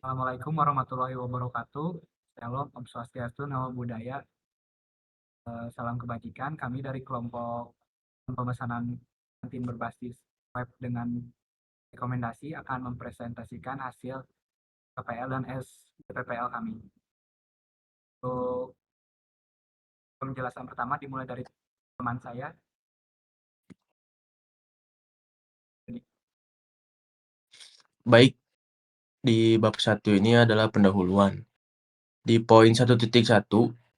Assalamualaikum warahmatullahi wabarakatuh. Shalom, Om Swastiastu, Namo Buddhaya. Salam kebajikan. Kami dari kelompok pemesanan kantin berbasis web dengan rekomendasi akan mempresentasikan hasil PPL dan SPPL kami. Untuk penjelasan pertama dimulai dari teman saya. Baik, di bab 1 ini adalah pendahuluan. Di poin 1.1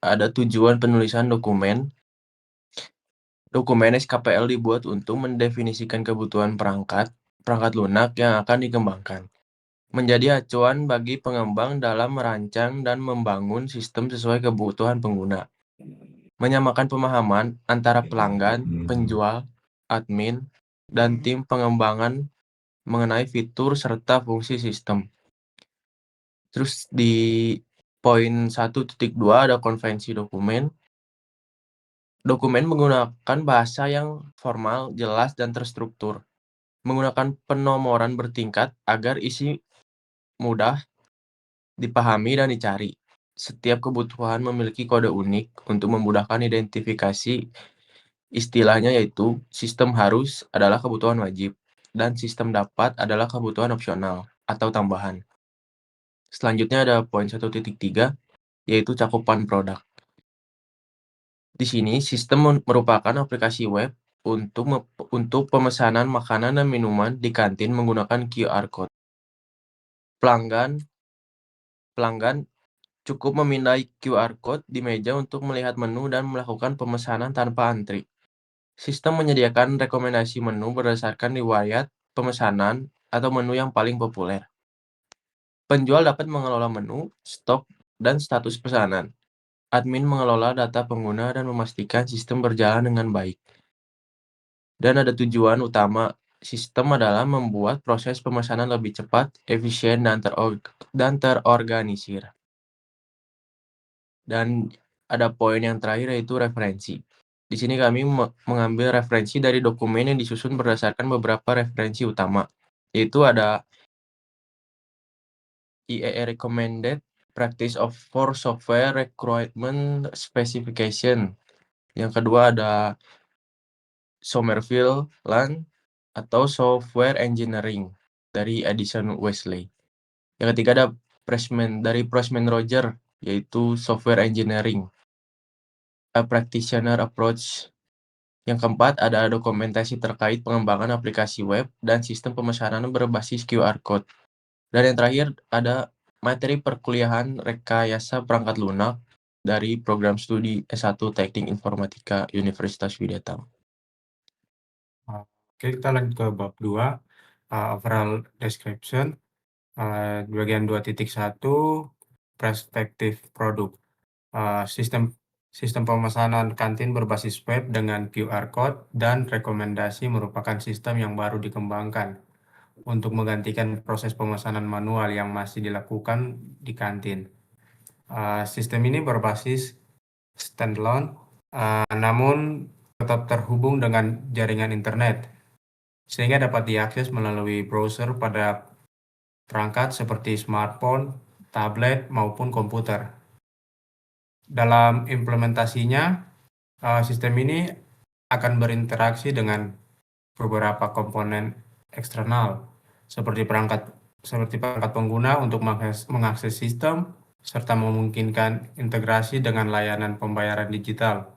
ada tujuan penulisan dokumen. Dokumen SKPL dibuat untuk mendefinisikan kebutuhan perangkat lunak yang akan dikembangkan. Menjadi acuan bagi pengembang dalam merancang dan membangun sistem sesuai kebutuhan pengguna. Menyamakan pemahaman antara pelanggan, penjual, admin, dan tim pengembangan mengenai fitur serta fungsi sistem. Terus di poin 1.2 ada konvensi dokumen. Dokumen menggunakan bahasa yang formal, jelas, dan terstruktur. Menggunakan penomoran bertingkat agar isi mudah dipahami dan dicari. Setiap kebutuhan memiliki kode unik untuk memudahkan identifikasi. Istilahnya yaitu sistem harus adalah kebutuhan wajib dan sistem dapat adalah kebutuhan opsional atau tambahan. Selanjutnya ada poin 1.3 yaitu cakupan produk. Di sini sistem merupakan aplikasi web untuk pemesanan makanan dan minuman di kantin menggunakan QR code. Pelanggan cukup memindai QR code di meja untuk melihat menu dan melakukan pemesanan tanpa antri. Sistem menyediakan rekomendasi menu berdasarkan riwayat pemesanan atau menu yang paling populer. Penjual dapat mengelola menu, stok, dan status pesanan. Admin mengelola data pengguna dan memastikan sistem berjalan dengan baik. Dan ada tujuan utama sistem adalah membuat proses pemesanan lebih cepat, efisien, dan terorganisir. Dan ada poin yang terakhir yaitu referensi. Di sini kami mengambil referensi dari dokumen yang disusun berdasarkan beberapa referensi utama, yaitu ada IEE Recommended Practice for Software Requirement Specification. Yang kedua ada Somerville Land atau Software Engineering dari Edison Wesley. Yang ketiga ada Pressman Roger, yaitu Software Engineering, A Practitioner Approach. Yang keempat ada dokumentasi terkait pengembangan aplikasi web dan sistem pemesanan berbasis QR Code. Dan yang terakhir ada materi perkuliahan rekayasa perangkat lunak dari program studi S1 Teknik Informatika Universitas Widyatama. Oke, kita lanjut ke bab 2, overall description. Di bagian 2.1, perspektif produk. Sistem pemesanan kantin berbasis web dengan QR Code dan rekomendasi merupakan sistem yang baru dikembangkan untuk menggantikan proses pemesanan manual yang masih dilakukan di kantin. Sistem ini berbasis standalone, namun tetap terhubung dengan jaringan internet, sehingga dapat diakses melalui browser pada perangkat seperti smartphone, tablet, maupun komputer. Dalam implementasinya, sistem ini akan berinteraksi dengan beberapa komponen eksternal, seperti perangkat pengguna untuk mengakses sistem, serta memungkinkan integrasi dengan layanan pembayaran digital.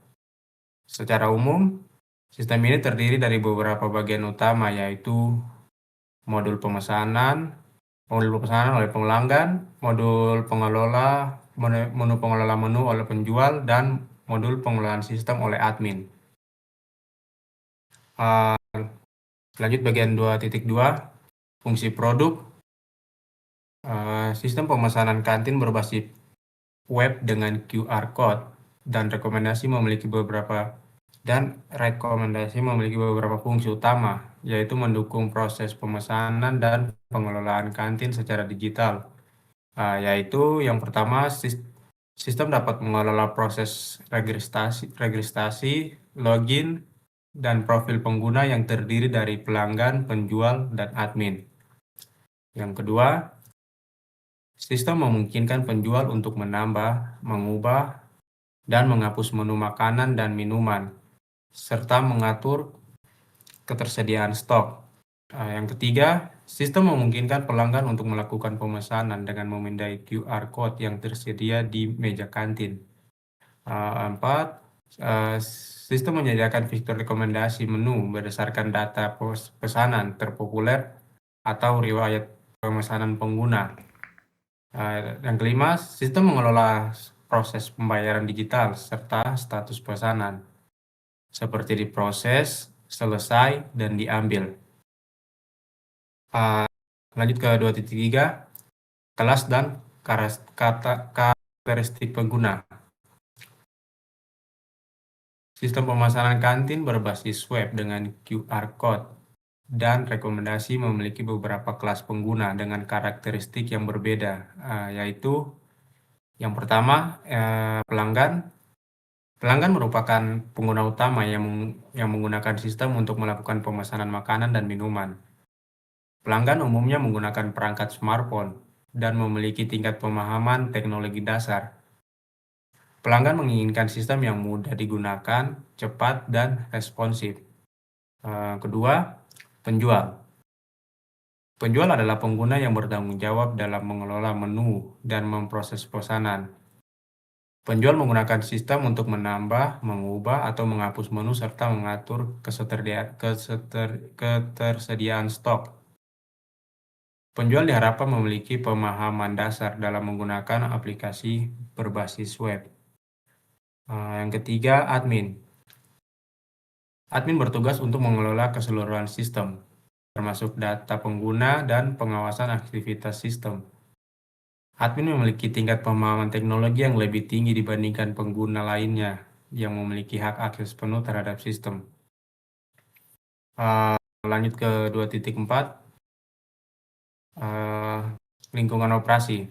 Secara umum, sistem ini terdiri dari beberapa bagian utama, yaitu modul pemesanan oleh pelanggan, modul pengelola menu oleh penjual, dan modul pengelolaan sistem oleh admin. Lanjut bagian 2.2, fungsi produk. Sistem pemesanan kantin berbasis web dengan QR Code dan rekomendasi memiliki beberapa fungsi utama, yaitu mendukung proses pemesanan dan pengelolaan kantin secara digital. Yaitu yang pertama, sistem dapat mengelola proses registrasi, login, dan profil pengguna yang terdiri dari pelanggan, penjual, dan admin. Yang kedua, Sistem memungkinkan penjual untuk menambah, mengubah, dan menghapus menu makanan dan minuman, serta mengatur ketersediaan stok. Yang ketiga, sistem memungkinkan pelanggan untuk melakukan pemesanan dengan memindai QR Code yang tersedia di meja kantin. 4. Sistem menyediakan fitur rekomendasi menu berdasarkan data pesanan terpopuler atau riwayat pemesanan pengguna. Yang kelima, sistem mengelola proses pembayaran digital serta status pesanan, seperti diproses, selesai, dan diambil. Lanjut ke 2.3, kelas dan karakteristik pengguna. Sistem pemesanan kantin berbasis web dengan QR Code dan rekomendasi memiliki beberapa kelas pengguna dengan karakteristik yang berbeda, yaitu yang pertama, pelanggan. Pelanggan merupakan pengguna utama yang menggunakan sistem untuk melakukan pemesanan makanan dan minuman. Pelanggan umumnya menggunakan perangkat smartphone dan memiliki tingkat pemahaman teknologi dasar. Pelanggan menginginkan sistem yang mudah digunakan, cepat, dan responsif. Kedua, penjual. Penjual adalah pengguna yang bertanggung jawab dalam mengelola menu dan memproses pesanan. Penjual menggunakan sistem untuk menambah, mengubah, atau menghapus menu serta mengatur ketersediaan stok. Penjual diharapkan memiliki pemahaman dasar dalam menggunakan aplikasi berbasis web. Yang ketiga, admin. Admin bertugas untuk mengelola keseluruhan sistem, termasuk data pengguna dan pengawasan aktivitas sistem. Admin memiliki tingkat pemahaman teknologi yang lebih tinggi dibandingkan pengguna lainnya yang memiliki hak akses penuh terhadap sistem. Lanjut ke 2.4, lingkungan operasi.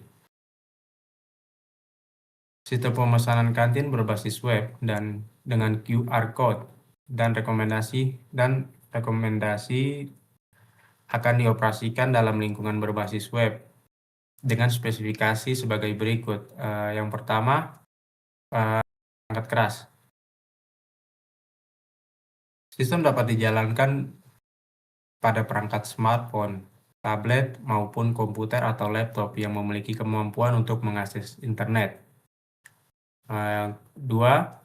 Sistem pemesanan kantin berbasis web dan dengan QR Code dan rekomendasi akan dioperasikan dalam lingkungan berbasis web dengan spesifikasi sebagai berikut. Yang pertama, perangkat keras. Sistem dapat dijalankan pada perangkat smartphone, tablet, maupun komputer atau laptop yang memiliki kemampuan untuk mengakses internet. Dua,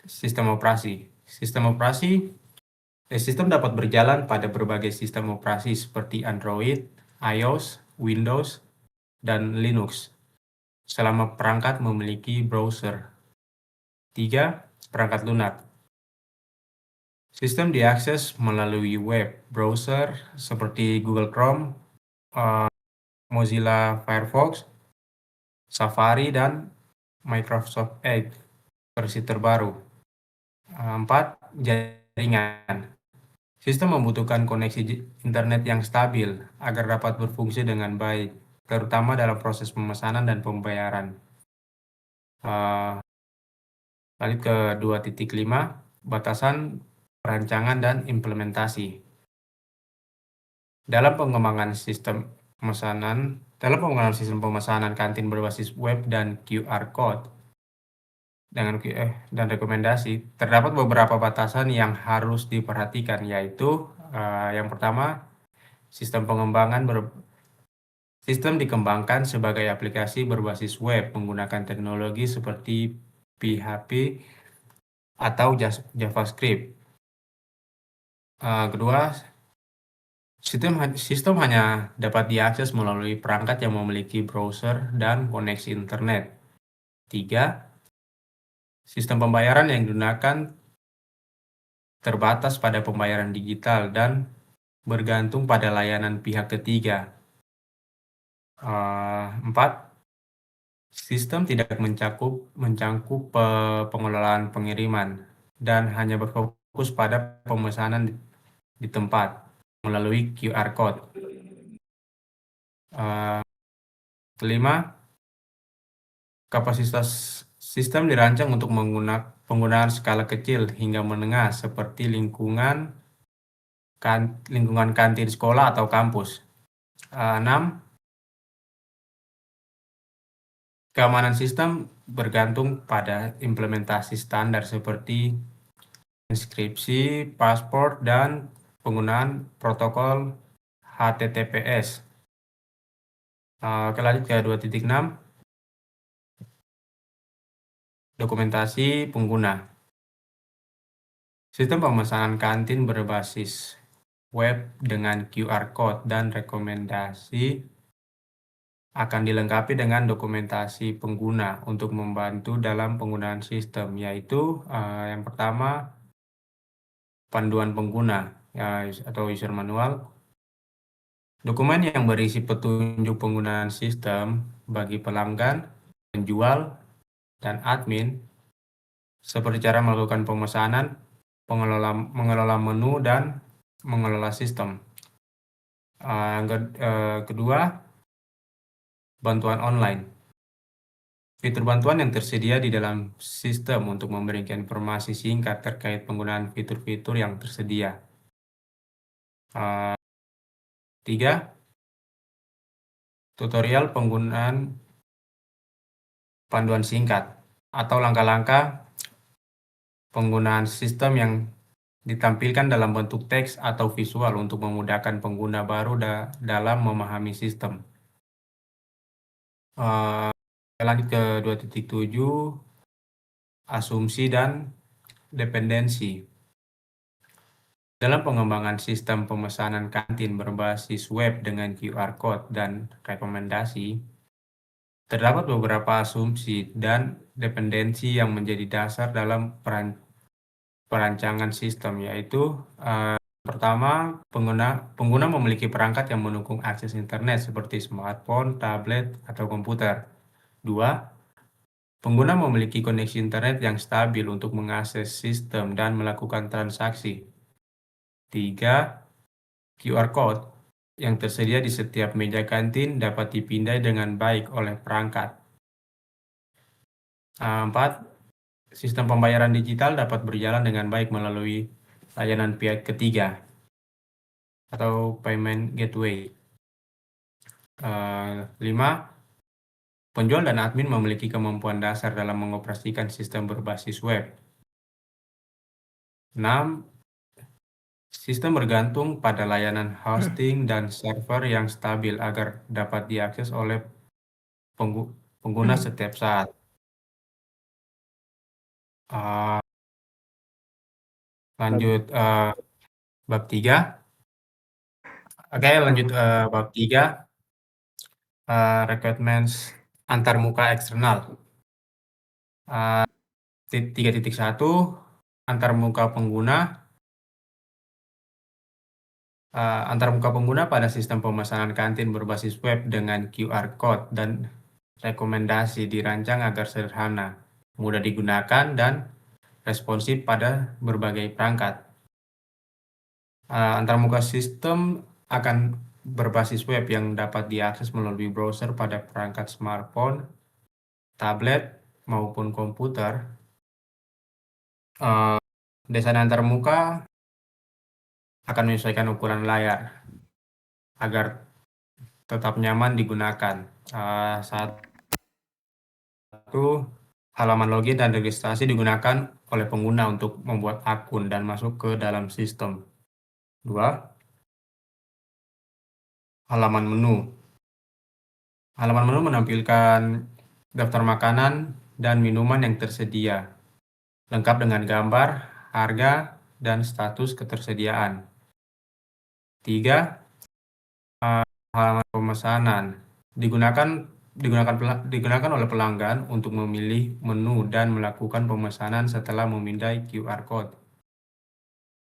sistem operasi. Sistem dapat berjalan pada berbagai sistem operasi seperti Android, iOS, Windows, dan Linux, selama perangkat memiliki browser. 3. Perangkat lunak. Sistem diakses melalui web browser seperti Google Chrome, Mozilla Firefox, Safari, dan Microsoft Edge versi terbaru. 4. Jaringan. Sistem membutuhkan koneksi internet yang stabil agar dapat berfungsi dengan baik, terutama dalam proses pemesanan dan pembayaran. Lanjut ke 2.5, batasan perancangan dan implementasi. Dalam pengembangan sistem pemesanan kantin berbasis web dan QR Code dan rekomendasi, terdapat beberapa batasan yang harus diperhatikan, yaitu yang pertama, sistem dikembangkan sebagai aplikasi berbasis web menggunakan teknologi seperti PHP atau JavaScript. Kedua, sistem hanya dapat diakses melalui perangkat yang memiliki browser dan koneksi internet. 3. Sistem pembayaran yang digunakan terbatas pada pembayaran digital dan bergantung pada layanan pihak ketiga. 4. Sistem tidak mencangkup pengelolaan pengiriman dan hanya berfokus pada pemesanan di tempat melalui QR Code. Kelima, kapasitas sistem dirancang untuk penggunaan skala kecil hingga menengah seperti lingkungan kantin sekolah atau kampus. 6. Keamanan sistem bergantung pada implementasi standar seperti inskripsi, paspor, dan penggunaan protokol HTTPS. Oke, lanjut ke 2.6. Dokumentasi pengguna. Sistem pemesanan kantin berbasis web dengan QR Code dan rekomendasi akan dilengkapi dengan dokumentasi pengguna untuk membantu dalam penggunaan sistem, yaitu yang pertama, panduan pengguna atau user manual. Dokumen yang berisi petunjuk penggunaan sistem bagi pelanggan, penjual, dan admin, seperti cara melakukan pemesanan, mengelola menu, dan mengelola sistem. Kedua, bantuan online. Fitur bantuan yang tersedia di dalam sistem untuk memberikan informasi singkat terkait penggunaan fitur-fitur yang tersedia. Tiga, tutorial penggunaan panduan singkat atau langkah-langkah penggunaan sistem yang ditampilkan dalam bentuk teks atau visual untuk memudahkan pengguna baru dalam memahami sistem. Lanjut ke 2.7, asumsi dan dependensi. Dalam pengembangan sistem pemesanan kantin berbasis web dengan QR Code dan rekomendasi, terdapat beberapa asumsi dan dependensi yang menjadi dasar dalam perancangan sistem, yaitu pertama, pengguna memiliki perangkat yang mendukung akses internet seperti smartphone, tablet, atau komputer. Dua, pengguna memiliki koneksi internet yang stabil untuk mengakses sistem dan melakukan transaksi. Tiga, QR Code yang tersedia di setiap meja kantin dapat dipindai dengan baik oleh perangkat. Empat, sistem pembayaran digital dapat berjalan dengan baik melalui layanan pihak ketiga atau payment gateway. 5, penjual dan admin memiliki kemampuan dasar dalam mengoperasikan sistem berbasis web. 6, sistem bergantung pada layanan hosting dan server yang stabil agar dapat diakses oleh pengguna setiap saat. Lanjut bab 3. Oke, lanjut bab 3. Requirements antarmuka eksternal. 3.1 antarmuka pengguna. Antarmuka pengguna pada sistem pemesanan kantin berbasis web dengan QR Code dan rekomendasi dirancang agar sederhana, mudah digunakan, dan responsif pada berbagai perangkat. Antarmuka sistem akan berbasis web yang dapat diakses melalui browser pada perangkat smartphone, tablet, maupun komputer. Desain antarmuka akan menyesuaikan ukuran layar agar tetap nyaman digunakan. Satu, halaman login dan registrasi digunakan oleh pengguna untuk membuat akun dan masuk ke dalam sistem. 2, halaman menu. Halaman menu menampilkan daftar makanan dan minuman yang tersedia, lengkap dengan gambar, harga, dan status ketersediaan. 3, halaman pemesanan digunakan oleh pelanggan untuk memilih menu dan melakukan pemesanan setelah memindai QR Code.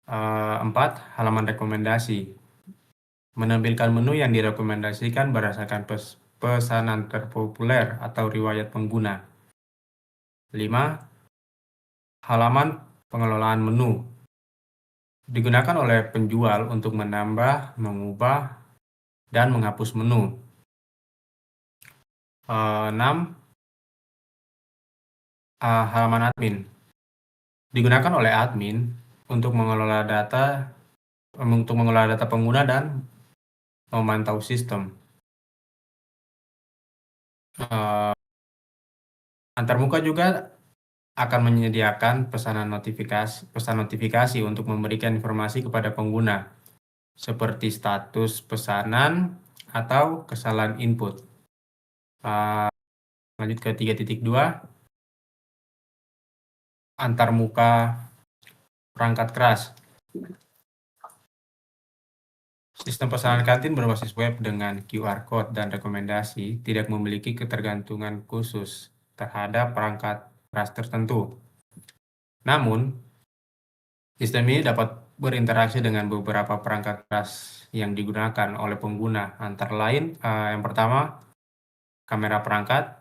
4, halaman rekomendasi menampilkan menu yang direkomendasikan berdasarkan pesanan terpopuler atau riwayat pengguna. 5, halaman pengelolaan menu digunakan oleh penjual untuk menambah, mengubah, dan menghapus menu. 6, halaman admin digunakan oleh admin untuk mengelola data pengguna dan memantau sistem. Antarmuka juga akan menyediakan pesan notifikasi untuk memberikan informasi kepada pengguna, seperti status pesanan atau kesalahan input. Lanjut ke 3.2, antarmuka perangkat keras. Sistem pesanan kantin berbasis web dengan QR Code dan rekomendasi tidak memiliki ketergantungan khusus terhadap perangkat keras tertentu. Namun, sistem ini dapat berinteraksi dengan beberapa perangkat keras yang digunakan oleh pengguna, antara lain yang pertama, kamera perangkat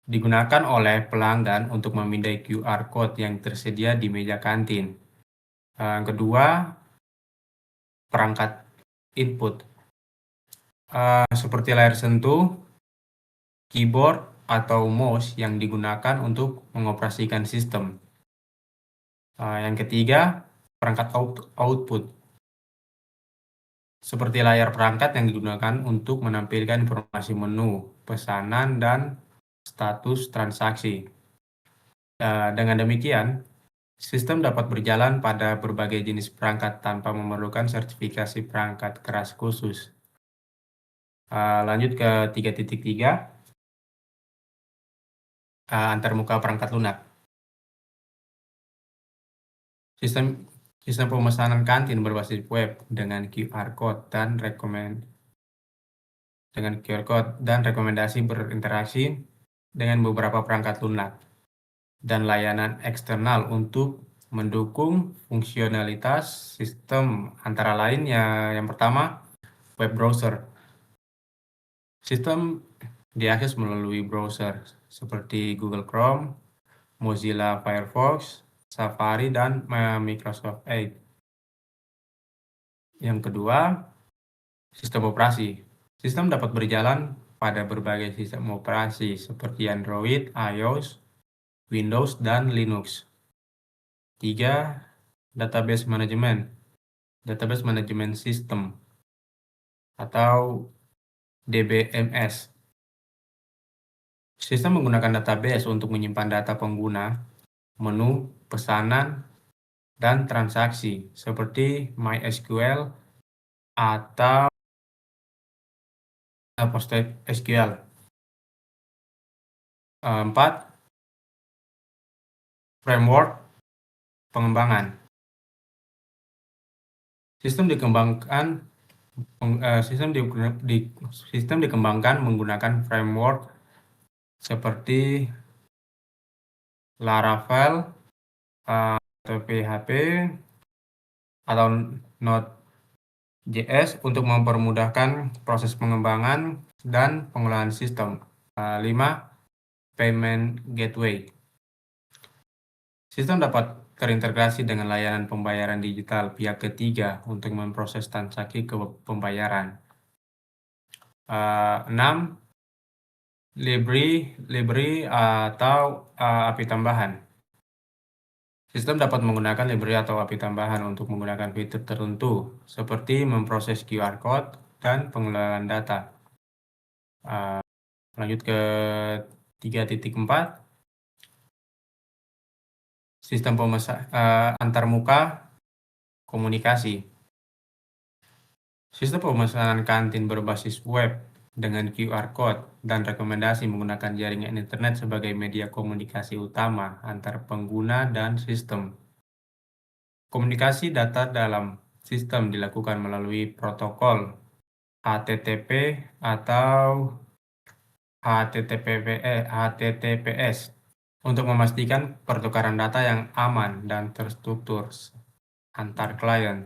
digunakan oleh pelanggan untuk memindai QR Code yang tersedia di meja kantin. Yang kedua, perangkat input seperti layar sentuh, keyboard, atau mouse yang digunakan untuk mengoperasikan sistem. Yang ketiga, perangkat output seperti layar perangkat yang digunakan untuk menampilkan informasi menu, pesanan, dan status transaksi. Dengan demikian, sistem dapat berjalan pada berbagai jenis perangkat tanpa memerlukan sertifikasi perangkat keras khusus. Lanjut ke 3.3, antarmuka perangkat lunak. Sistem pemesanan kantin berbasis web dengan QR Code dan rekomendasi berinteraksi dengan beberapa perangkat lunak dan layanan eksternal untuk mendukung fungsionalitas sistem, antara lain yang pertama, web browser. Sistem diakses melalui browser seperti Google Chrome, Mozilla Firefox, Safari, dan Microsoft Edge. Yang kedua, sistem operasi. Sistem dapat berjalan pada berbagai sistem operasi seperti Android, iOS, Windows, dan Linux. 3. Database Management. Database Management System atau DBMS. Sistem menggunakan database untuk menyimpan data pengguna, menu, pesanan, dan transaksi seperti MySQL atau PostgreSQL. 4. Framework pengembangan. Sistem dikembangkan menggunakan framework seperti Laravel atau PHP atau Node.js untuk mempermudahkan proses pengembangan dan pengolahan sistem. 5. Payment Gateway. Sistem dapat terintegrasi dengan layanan pembayaran digital pihak ketiga untuk memproses transaksi ke pembayaran. 6. Library atau API tambahan. Sistem dapat menggunakan library atau API tambahan untuk menggunakan fitur tertentu, seperti memproses QR Code dan pengelolaan data. Lanjut ke 3.4. Sistem antarmuka komunikasi. Sistem pemesanan kantin berbasis web dengan QR Code dan rekomendasi menggunakan jaringan internet sebagai media komunikasi utama antar pengguna dan sistem. Komunikasi data dalam sistem dilakukan melalui protokol HTTP atau HTTPS untuk memastikan pertukaran data yang aman dan terstruktur antar klien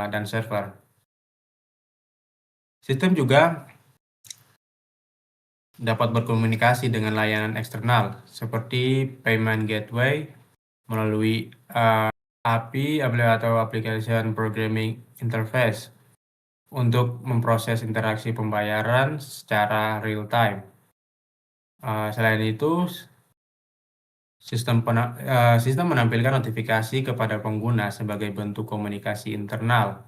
dan server. Sistem juga dapat berkomunikasi dengan layanan eksternal seperti Payment Gateway melalui API atau Application Programming Interface untuk memproses interaksi pembayaran secara real-time. Selain itu, sistem menampilkan notifikasi kepada pengguna sebagai bentuk komunikasi internal,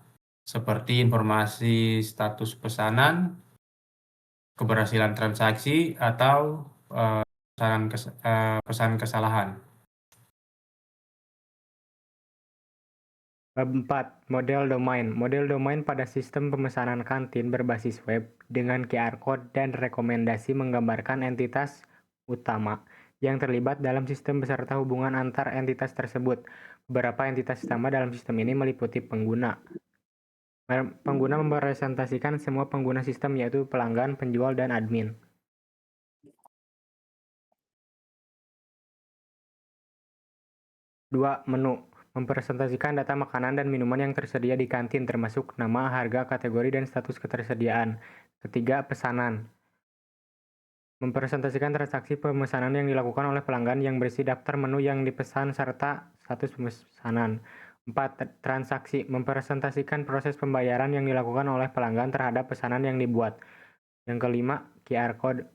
seperti informasi status pesanan, keberhasilan transaksi, atau pesan kesalahan. Bab 4. Model domain. Model domain pada sistem pemesanan kantin berbasis web dengan QR Code dan rekomendasi menggambarkan entitas utama yang terlibat dalam sistem beserta hubungan antar entitas tersebut. Beberapa entitas utama dalam sistem ini meliputi pengguna. Pengguna merepresentasikan semua pengguna sistem yaitu pelanggan, penjual, dan admin. Dua, menu. Mempresentasikan data makanan dan minuman yang tersedia di kantin termasuk nama, harga, kategori, dan status ketersediaan. Ketiga, pesanan. Mempresentasikan transaksi pemesanan yang dilakukan oleh pelanggan yang berisi daftar menu yang dipesan serta status pemesanan. 4. Transaksi. Mempresentasikan proses pembayaran yang dilakukan oleh pelanggan terhadap pesanan yang dibuat. Yang kelima, QR Code.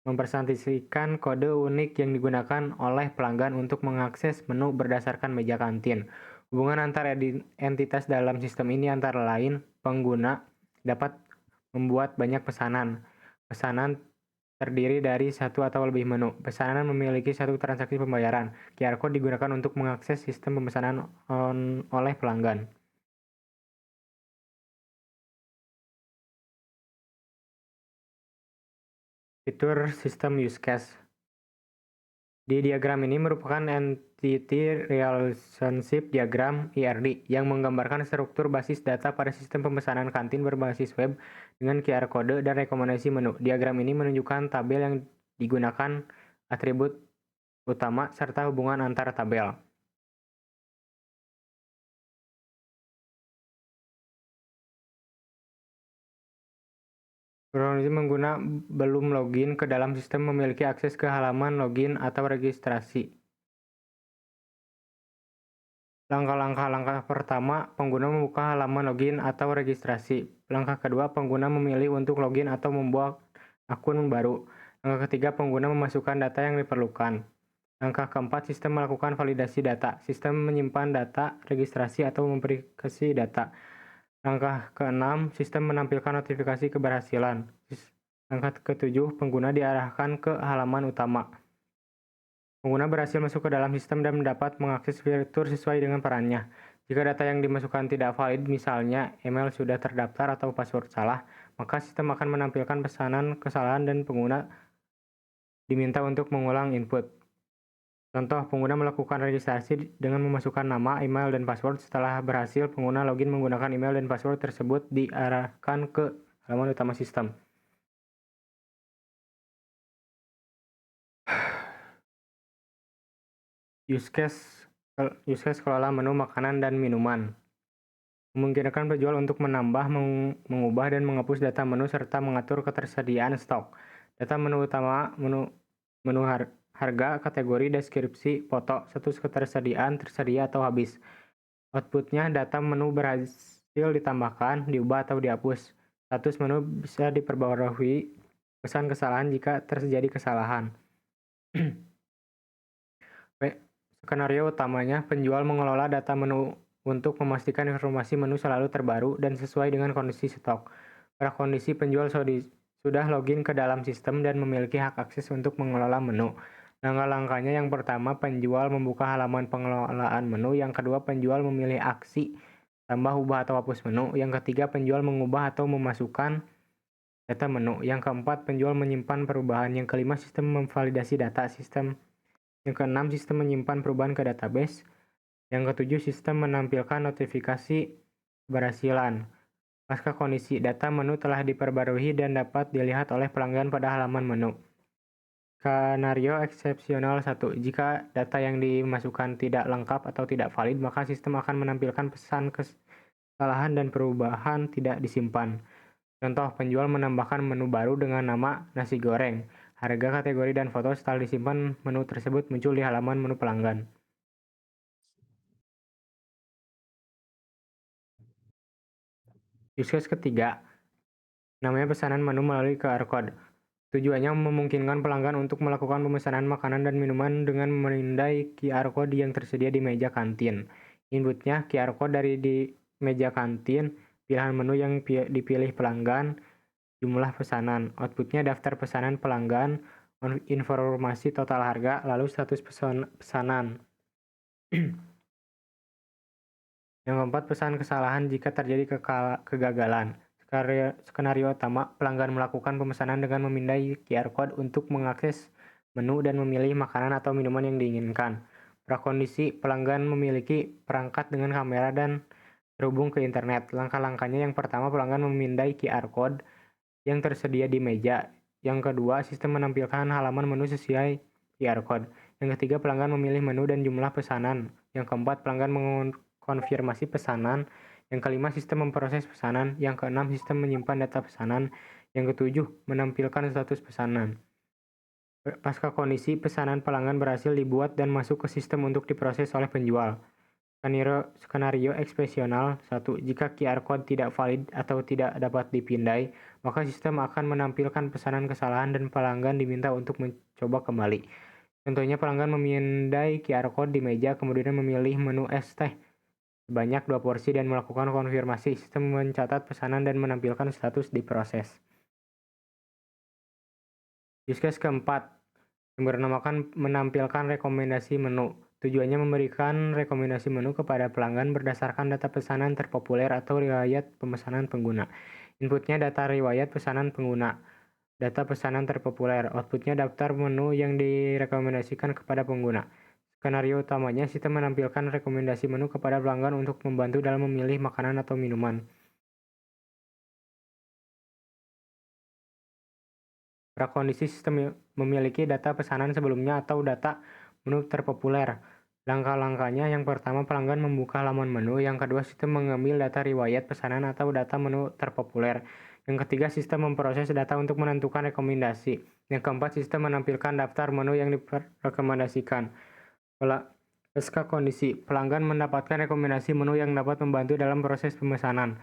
Mempresentasikan kode unik yang digunakan oleh pelanggan untuk mengakses menu berdasarkan meja kantin. Hubungan antar entitas dalam sistem ini antara lain, pengguna dapat membuat banyak pesanan. Pesanan terdiri dari satu atau lebih menu. Pesanan memiliki satu transaksi pembayaran. QR Code digunakan untuk mengakses sistem pemesanan oleh pelanggan. Fitur sistem use case. Di diagram ini merupakan Entity Relationship Diagram (ERD) yang menggambarkan struktur basis data pada sistem pemesanan kantin berbasis web dengan QR kode dan rekomendasi menu. Diagram ini menunjukkan tabel yang digunakan, atribut utama, serta hubungan antar tabel. Kronologi pengguna belum login ke dalam sistem memiliki akses ke halaman login atau registrasi. Langkah pertama, pengguna membuka halaman login atau registrasi. Langkah kedua, pengguna memilih untuk login atau membuat akun baru. Langkah ketiga, pengguna memasukkan data yang diperlukan. Langkah keempat, sistem melakukan validasi data. Sistem menyimpan data, registrasi, atau memverifikasi data. Langkah keenam, sistem menampilkan notifikasi keberhasilan. Langkah ketujuh, pengguna diarahkan ke halaman utama. Pengguna berhasil masuk ke dalam sistem dan dapat mengakses fitur sesuai dengan perannya. Jika data yang dimasukkan tidak valid, misalnya email sudah terdaftar atau password salah, maka sistem akan menampilkan pesanan kesalahan dan pengguna diminta untuk mengulang input. Contoh, pengguna melakukan registrasi dengan memasukkan nama, email, dan password. Setelah berhasil, pengguna login menggunakan email dan password tersebut diarahkan ke halaman utama sistem. Use case kelola menu makanan dan minuman. Memungkinkan penjual untuk menambah, mengubah, dan menghapus data menu serta mengatur ketersediaan stok. Data menu utama, menu harga, kategori, deskripsi, foto, status ketersediaan, tersedia atau habis. Outputnya, data menu berhasil ditambahkan, diubah, atau dihapus. Status menu bisa diperbarui, pesan kesalahan jika terjadi kesalahan. Skenario utamanya, penjual mengelola data menu untuk memastikan informasi menu selalu terbaru dan sesuai dengan kondisi stok. Pada kondisi penjual sudah login ke dalam sistem dan memiliki hak akses untuk mengelola menu. Langkah-langkahnya, yang pertama, penjual membuka halaman pengelolaan menu. Yang kedua, penjual memilih aksi tambah, ubah, atau hapus menu. Yang ketiga, penjual mengubah atau memasukkan data menu. Yang keempat, penjual menyimpan perubahan. Yang kelima, sistem memvalidasi data sistem. Yang keenam, sistem menyimpan perubahan ke database. Yang ketujuh, sistem menampilkan notifikasi keberhasilan. Pasca kondisi, data menu telah diperbarui dan dapat dilihat oleh pelanggan pada halaman menu. Skenario eksepsional 1. Jika data yang dimasukkan tidak lengkap atau tidak valid, maka sistem akan menampilkan pesan kesalahan dan perubahan tidak disimpan. Contoh, penjual menambahkan menu baru dengan nama nasi goreng. Harga, kategori, dan foto. Setelah disimpan, menu tersebut muncul di halaman menu pelanggan. Use case ketiga, namanya pesanan menu melalui QR Code. Tujuannya memungkinkan pelanggan untuk melakukan pemesanan makanan dan minuman dengan menindai QR Code yang tersedia di meja kantin. Inputnya, QR Code dari di meja kantin, pilihan menu yang dipilih pelanggan, jumlah pesanan. Outputnya, daftar pesanan pelanggan, informasi total harga, lalu status pesanan. Yang keempat, pesan kesalahan jika terjadi kegagalan. Skenario utama, pelanggan melakukan pemesanan dengan memindai QR Code untuk mengakses menu dan memilih makanan atau minuman yang diinginkan. Prakondisi, pelanggan memiliki perangkat dengan kamera dan terhubung ke internet. Langkah-langkahnya, yang pertama, pelanggan memindai QR Code yang tersedia di meja. Yang kedua, sistem menampilkan halaman menu sesuai QR Code. Yang ketiga, pelanggan memilih menu dan jumlah pesanan. Yang keempat, pelanggan konfirmasi pesanan. Yang kelima, sistem memproses pesanan. Yang keenam, sistem menyimpan data pesanan. Yang ketujuh, menampilkan status pesanan. Pasca kondisi, pesanan pelanggan berhasil dibuat dan masuk ke sistem untuk diproses oleh penjual. Skenario ekspresional 1. Jika QR Code tidak valid atau tidak dapat dipindai, maka sistem akan menampilkan pesanan kesalahan dan pelanggan diminta untuk mencoba kembali. Contohnya, pelanggan memindai QR Code di meja, kemudian memilih menu es teh sebanyak 2 porsi dan melakukan konfirmasi. Sistem mencatat pesanan dan menampilkan status diproses. Use case keempat, yang bernamakan menampilkan rekomendasi menu. Tujuannya memberikan rekomendasi menu kepada pelanggan berdasarkan data pesanan terpopuler atau riwayat pemesanan pengguna. Inputnya data riwayat pesanan pengguna, data pesanan terpopuler. Outputnya daftar menu yang direkomendasikan kepada pengguna. Skenario utamanya, sistem menampilkan rekomendasi menu kepada pelanggan untuk membantu dalam memilih makanan atau minuman. Prakondisi, sistem memiliki data pesanan sebelumnya atau data menu terpopuler. Langkah-langkahnya, yang pertama, pelanggan membuka halaman menu. Yang kedua, sistem mengambil data riwayat pesanan atau data menu terpopuler. Yang ketiga, sistem memproses data untuk menentukan rekomendasi. Yang keempat, sistem menampilkan daftar menu yang direkomendasikan. Pasca kondisi, pelanggan mendapatkan rekomendasi menu yang dapat membantu dalam proses pemesanan.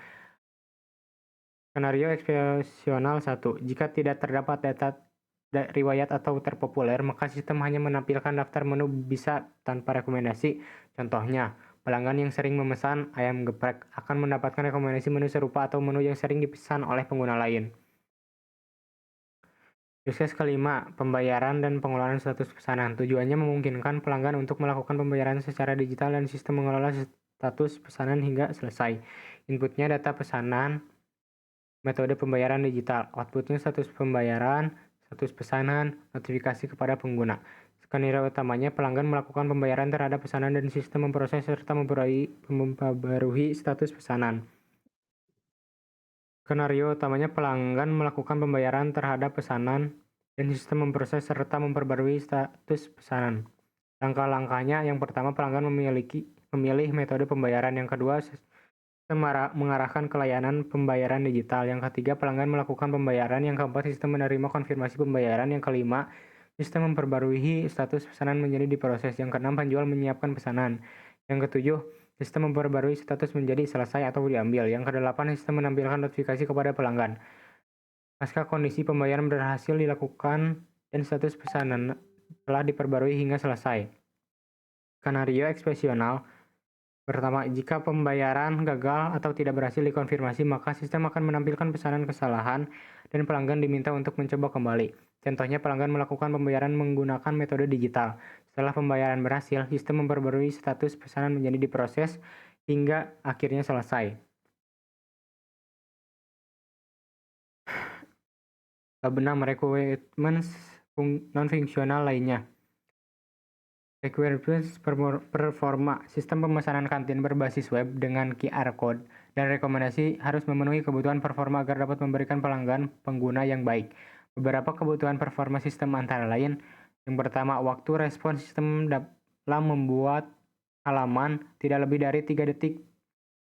Skenario ekspresional 1. Jika tidak terdapat data riwayat atau terpopuler, maka sistem hanya menampilkan daftar menu bisa tanpa rekomendasi. Contohnya, pelanggan yang sering memesan ayam geprek akan mendapatkan rekomendasi menu serupa atau menu yang sering dipesan oleh pengguna lain. Use case kelima, pembayaran dan pengelolaan status pesanan. Tujuannya memungkinkan pelanggan untuk melakukan pembayaran secara digital dan sistem mengelola status pesanan hingga selesai. Inputnya data pesanan, metode pembayaran digital. Outputnya status pembayaran, status pesanan, notifikasi kepada pengguna. Skenario utamanya, pelanggan melakukan pembayaran terhadap pesanan dan sistem memproses serta memperbarui status pesanan. Skenario utamanya, pelanggan melakukan pembayaran terhadap pesanan dan sistem memproses serta memperbarui status pesanan. Langkah-langkahnya, yang pertama, pelanggan memilih metode pembayaran. Yang kedua, sistem mengarahkan ke layanan pembayaran digital. Yang ketiga, pelanggan melakukan pembayaran. Yang keempat, sistem menerima konfirmasi pembayaran. Yang kelima, sistem memperbarui status pesanan menjadi diproses. Yang keenam, penjual menyiapkan pesanan. Yang ketujuh, sistem memperbarui status menjadi selesai atau diambil. Yang kedelapan, sistem menampilkan notifikasi kepada pelanggan. Pasca kondisi, pembayaran berhasil dilakukan dan status pesanan telah diperbarui hingga selesai. Skenario ekspresional. Pertama, jika pembayaran gagal atau tidak berhasil dikonfirmasi, maka sistem akan menampilkan pesanan kesalahan dan pelanggan diminta untuk mencoba kembali. Contohnya, pelanggan melakukan pembayaran menggunakan metode digital. Setelah pembayaran berhasil, sistem memperbarui status pesanan menjadi diproses hingga akhirnya selesai. Bab 6, requirements non-fungsional lainnya. Requirements performa. Sistem pemesanan kantin berbasis web dengan QR Code dan rekomendasi harus memenuhi kebutuhan performa agar dapat memberikan pelanggan pengguna yang baik. Beberapa kebutuhan performa sistem antara lain, yang pertama, waktu respon sistem dalam membuat halaman tidak lebih dari 3 detik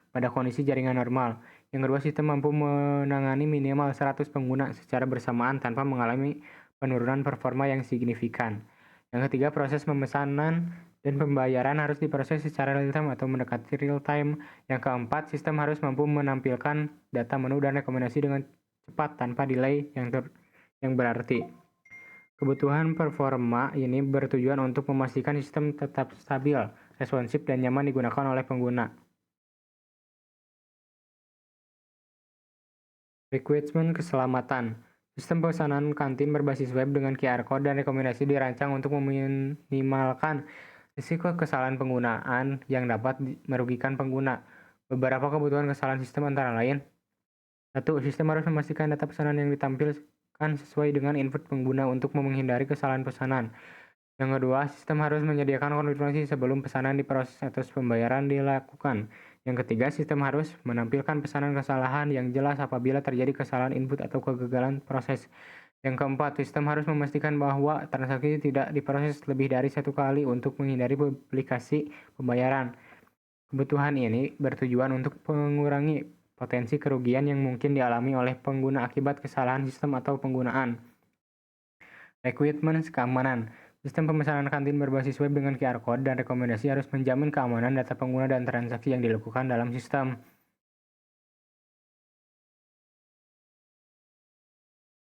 pada kondisi jaringan normal. Yang kedua, sistem mampu menangani minimal 100 pengguna secara bersamaan tanpa mengalami penurunan performa yang signifikan. Yang ketiga, proses pemesanan dan pembayaran harus diproses secara real-time atau mendekati real-time. Yang keempat, sistem harus mampu menampilkan data menu dan rekomendasi dengan cepat tanpa delay yang berarti. Kebutuhan performa ini bertujuan untuk memastikan sistem tetap stabil, responsif, dan nyaman digunakan oleh pengguna. Requirement keselamatan. Sistem pesanan kantin berbasis web dengan QR Code dan rekomendasi dirancang untuk meminimalkan risiko kesalahan penggunaan yang dapat merugikan pengguna. Beberapa kebutuhan kesalahan sistem antara lain: 1. Sistem harus memastikan data pesanan yang ditampilkan sesuai dengan input pengguna untuk menghindari kesalahan pesanan. Yang kedua, sistem harus menyediakan konfirmasi sebelum pesanan diproses atau pembayaran dilakukan. Yang ketiga, sistem harus menampilkan pesanan kesalahan yang jelas apabila terjadi kesalahan input atau kegagalan proses. Yang keempat, sistem harus memastikan bahwa transaksi tidak diproses lebih dari 1 kali untuk menghindari duplikasi pembayaran. Kebutuhan ini bertujuan untuk mengurangi potensi kerugian yang mungkin dialami oleh pengguna akibat kesalahan sistem atau penggunaan. Requirements keamanan. Sistem pemesanan kantin berbasis web dengan QR Code dan rekomendasi harus menjamin keamanan data pengguna dan transaksi yang dilakukan dalam sistem.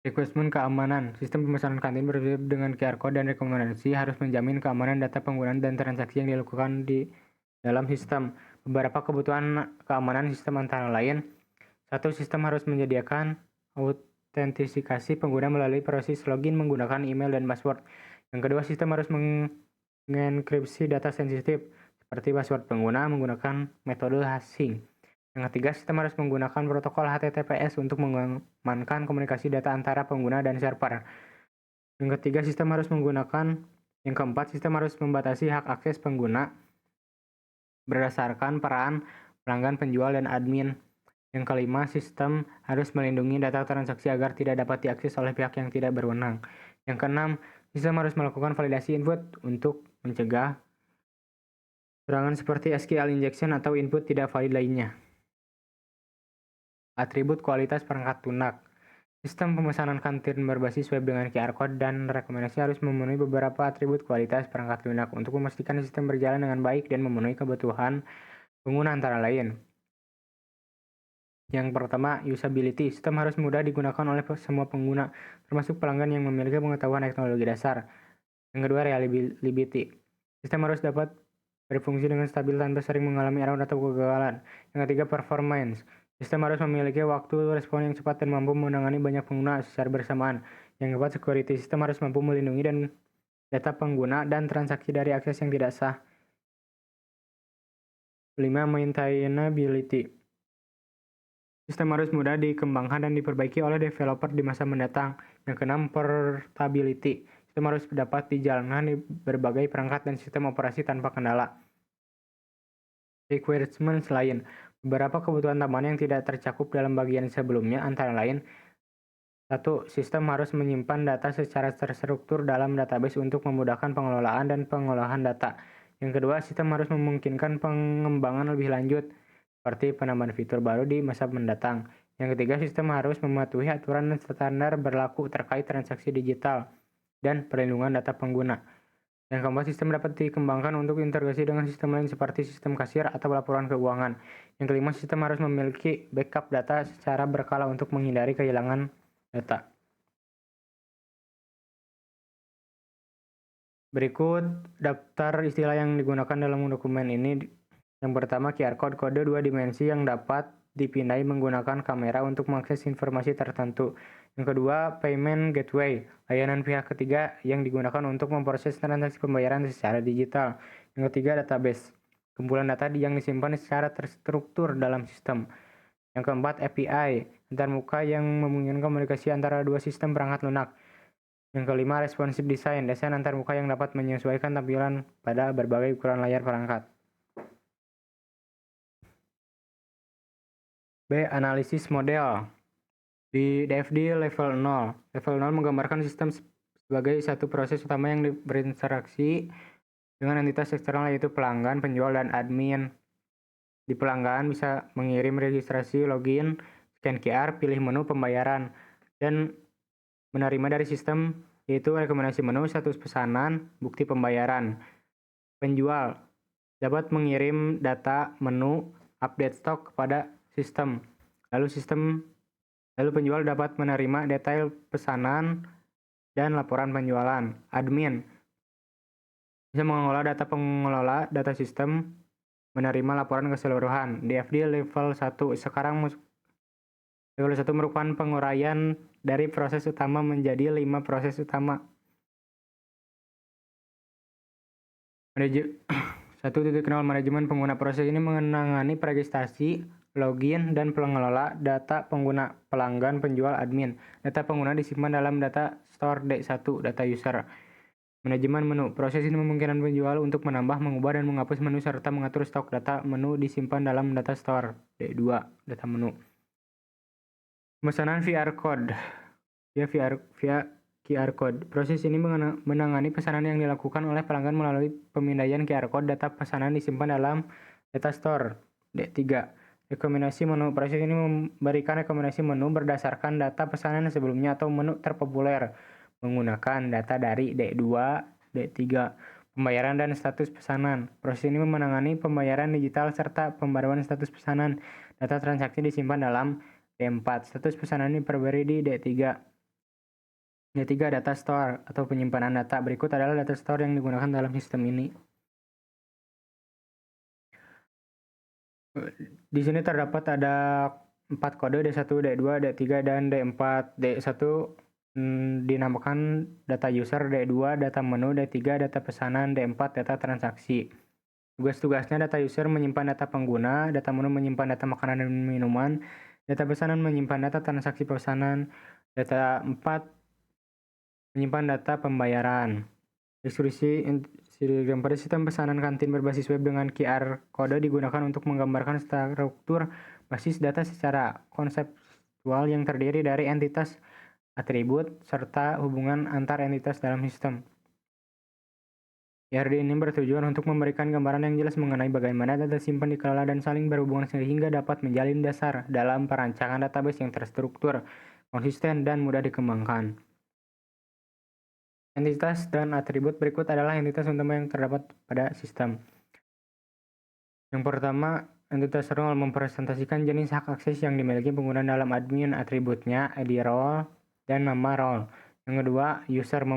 Requirement keamanan. Sistem pemesanan kantin berbasis web dengan QR Code dan rekomendasi harus menjamin keamanan data pengguna dan transaksi yang dilakukan di dalam sistem. Beberapa kebutuhan keamanan sistem antara lain: 1. Sistem harus menyediakan autentikasi pengguna melalui proses login menggunakan email dan password. Yang kedua, sistem harus mengenkripsi data sensitif seperti password pengguna menggunakan metode hashing. Yang ketiga, sistem harus menggunakan protokol HTTPS untuk mengamankan komunikasi data antara pengguna dan server. Yang ketiga, sistem harus menggunakan Yang keempat, sistem harus membatasi hak akses pengguna berdasarkan peran pelanggan, penjual, dan admin. Yang kelima, sistem harus melindungi data transaksi agar tidak dapat diakses oleh pihak yang tidak berwenang. Yang keenam, sistem harus melakukan validasi input untuk mencegah serangan seperti SQL injection atau input tidak valid lainnya. Atribut kualitas perangkat lunak. Sistem pemesanan kantin berbasis web dengan QR Code dan rekomendasi harus memenuhi beberapa atribut kualitas perangkat lunak untuk memastikan sistem berjalan dengan baik dan memenuhi kebutuhan pengguna antara lain. Yang pertama, usability. Sistem harus mudah digunakan oleh semua pengguna, termasuk pelanggan yang memiliki pengetahuan teknologi dasar. Yang kedua, reliability. Sistem harus dapat berfungsi dengan stabil tanpa sering mengalami error atau kegagalan. Yang ketiga, performance. Sistem harus memiliki waktu respon yang cepat dan mampu menangani banyak pengguna secara bersamaan. Yang keempat, security. Sistem harus mampu melindungi data pengguna dan transaksi dari akses yang tidak sah. 5. Maintainability. Sistem harus mudah dikembangkan dan diperbaiki oleh developer di masa mendatang. Yang keenam, portability. Sistem harus dapat dijalankan di berbagai perangkat dan sistem operasi tanpa kendala. Requirements lain. Beberapa kebutuhan tambahan yang tidak tercakup dalam bagian sebelumnya antara lain: 1. Sistem harus menyimpan data secara terstruktur dalam database untuk memudahkan pengelolaan dan pengolahan data. Yang kedua, sistem harus memungkinkan pengembangan lebih lanjut, seperti penambahan fitur baru di masa mendatang. Yang ketiga, sistem harus mematuhi aturan dan standar berlaku terkait transaksi digital dan perlindungan data pengguna. Yang keempat, sistem dapat dikembangkan untuk integrasi dengan sistem lain seperti sistem kasir atau laporan keuangan. Yang kelima, sistem harus memiliki backup data secara berkala untuk menghindari kehilangan data. Berikut daftar istilah yang digunakan dalam dokumen ini. Yang pertama, QR Code, kode 2 dimensi yang dapat dipindai menggunakan kamera untuk mengakses informasi tertentu. Yang kedua, Payment Gateway, layanan pihak ketiga yang digunakan untuk memproses transaksi pembayaran secara digital. Yang ketiga, Database, kumpulan data yang disimpan secara terstruktur dalam sistem. Yang keempat, API, antarmuka yang memungkinkan komunikasi antara dua sistem perangkat lunak. Yang kelima, Responsive Design, desain antarmuka yang dapat menyesuaikan tampilan pada berbagai ukuran layar perangkat. B. Analisis model. Di DFD level 0. Level 0 menggambarkan sistem sebagai satu proses utama yang berinteraksi dengan entitas eksternal yaitu pelanggan, penjual, dan admin. Di pelanggan bisa mengirim registrasi, login, scan QR, pilih menu pembayaran, dan menerima dari sistem yaitu rekomendasi menu, status pesanan, bukti pembayaran. Penjual dapat mengirim data menu, update stok kepada sistem. Lalu penjual dapat menerima detail pesanan dan laporan penjualan. Admin bisa mengelola data pengelola data sistem, menerima laporan keseluruhan. DFD level 1. Sekarang level 1 merupakan penguraian dari proses utama menjadi 5 proses utama. 1.0 Manajemen pengguna. Proses ini menangani registrasi, login, dan pengelola data pengguna, pelanggan, penjual, admin. Data pengguna disimpan dalam data store D1, data user. Manajemen menu. Proses ini memungkinkan penjual untuk menambah, mengubah, dan menghapus menu serta mengatur stok data menu disimpan dalam data store D2, data menu. Pemesanan VR Code. Via QR Code. Proses ini menangani pesanan yang dilakukan oleh pelanggan melalui pemindaian QR Code. Data pesanan disimpan dalam data store D3. Rekomendasi menu. Proses ini memberikan rekomendasi menu berdasarkan data pesanan sebelumnya atau menu terpopuler menggunakan data dari D2, D3. Pembayaran dan status pesanan. Proses ini menangani pembayaran digital serta pembaruan status pesanan. Data transaksi disimpan dalam D4. Status pesanan ini diperbarui di D3. D3 data store atau penyimpanan data. Berikut adalah data store yang digunakan dalam sistem ini. Di sini terdapat ada 4 kode D1, D2, D3, dan D4. D1 dinamakan data user, D2 data menu, D3 data pesanan, D4 data transaksi. Tugas-tugasnya: data user menyimpan data pengguna, data menu menyimpan data makanan dan minuman, data pesanan menyimpan data transaksi pesanan, data 4 menyimpan data pembayaran. Deskripsi pada sistem pesanan kantin berbasis web dengan QR Code digunakan untuk menggambarkan struktur basis data secara konseptual yang terdiri dari entitas, atribut, serta hubungan antar entitas dalam sistem. IRD ini bertujuan untuk memberikan gambaran yang jelas mengenai bagaimana data simpan dikelola dan saling berhubungan sehingga dapat menjalin dasar dalam perancangan database yang terstruktur, konsisten, dan mudah dikembangkan. Entitas dan atribut. Berikut adalah entitas utama yang terdapat pada sistem. Yang pertama, entitas role mempresentasikan jenis hak akses yang dimiliki pengguna dalam admin, atributnya, ID role, dan nama role. Yang kedua, user